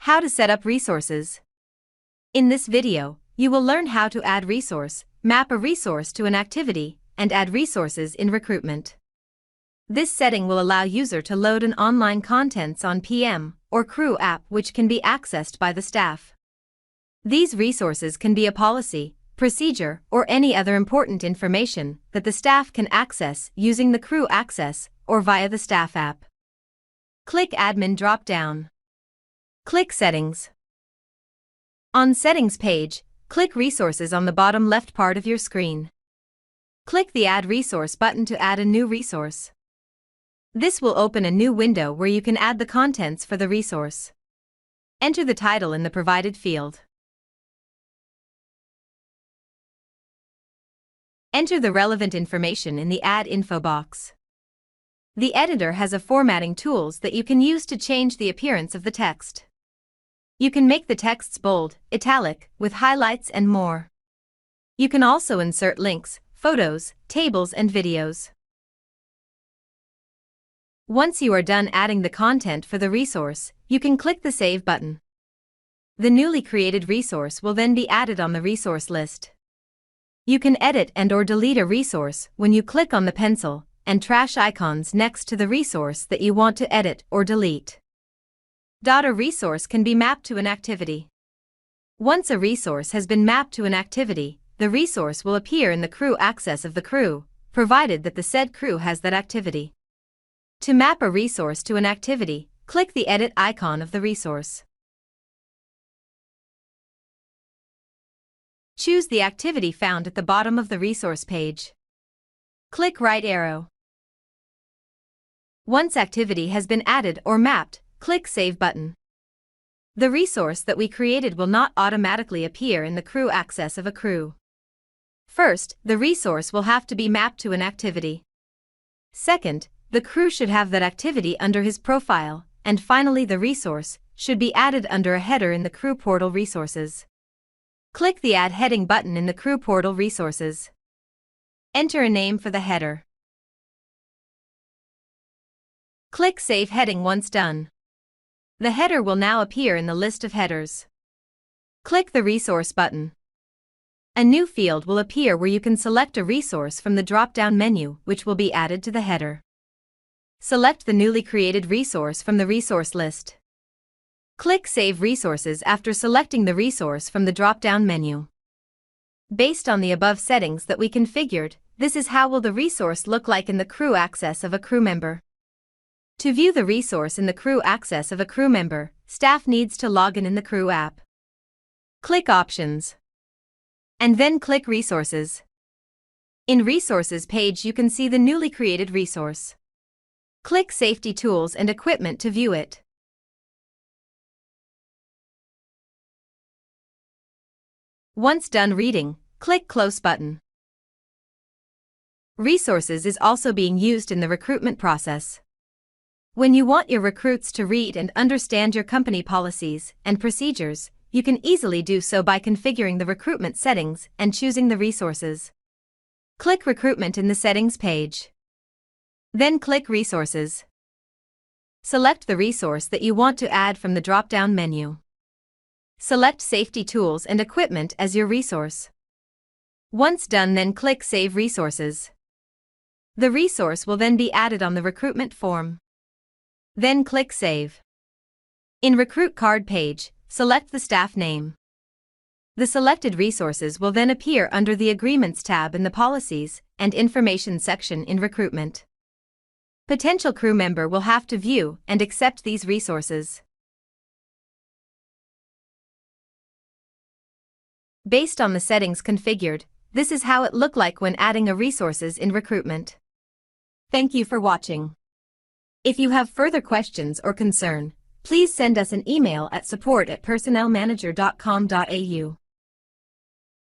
How to set up resources. In this video, you will learn how to add resource, map a resource to an activity, and add resources in recruitment. This setting will allow user to load an online contents on PM or Crew app which can be accessed by the staff. These resources can be a policy, procedure, or any other important information that the staff can access using the Crew access or via the staff app. Click Admin drop-down. Click Settings. On Settings page, click Resources on the bottom left part of your screen. Click the Add Resource button to add a new resource. This will open a new window where you can add the contents for the resource. Enter the title in the provided field. Enter the relevant information in the Add Info box. The editor has a formatting tools that you can use to change the appearance of the text. You can make the texts bold, italic, with highlights and more. You can also insert links, photos, tables and videos. Once you are done adding the content for the resource, you can click the Save button. The newly created resource will then be added on the resource list. You can edit and/or delete a resource when you click on the pencil and trash icons next to the resource that you want to edit or delete. A resource can be mapped to an activity. Once a resource has been mapped to an activity, the resource will appear in the Crew access of the Crew, provided that the said Crew has that activity. To map a resource to an activity, click the Edit icon of the resource. Choose the activity found at the bottom of the resource page. Click right arrow. Once activity has been added or mapped, click Save button. The resource that we created will not automatically appear in the Crew access of a Crew. First, the resource will have to be mapped to an activity. Second, the Crew should have that activity under his profile, and finally the resource should be added under a header in the Crew portal resources. Click the Add Heading button in the Crew portal resources. Enter a name for the header. Click Save Heading once done. The header will now appear in the list of headers. Click the Resource button. A new field will appear where you can select a resource from the drop-down menu which will be added to the header. Select the newly created resource from the resource list. Click Save Resources after selecting the resource from the drop-down menu. Based on the above settings that we configured, this is how will the resource look like in the Crew access of a crew member. To view the resource in the Crew access of a crew member, staff needs to log in the Crew app. Click Options. And then click Resources. In Resources page you can see the newly created resource. Click Safety Tools and Equipment to view it. Once done reading, click Close button. Resources is also being used in the recruitment process. When you want your recruits to read and understand your company policies and procedures, you can easily do so by configuring the recruitment settings and choosing the resources. Click Recruitment in the Settings page. Then click Resources. Select the resource that you want to add from the drop-down menu. Select Safety Tools and Equipment as your resource. Once done, then click Save Resources. The resource will then be added on the recruitment form. Then click Save. In Recruit Card page, select the staff name. The selected resources will then appear under the Agreements tab in the Policies and Information section in Recruitment. Potential crew member will have to view and accept these resources. Based on the settings configured, this is how it look like when adding a resources in recruitment. Thank you for watching. If you have further questions or concern, please send us an email at support@personnelmanager.com.au.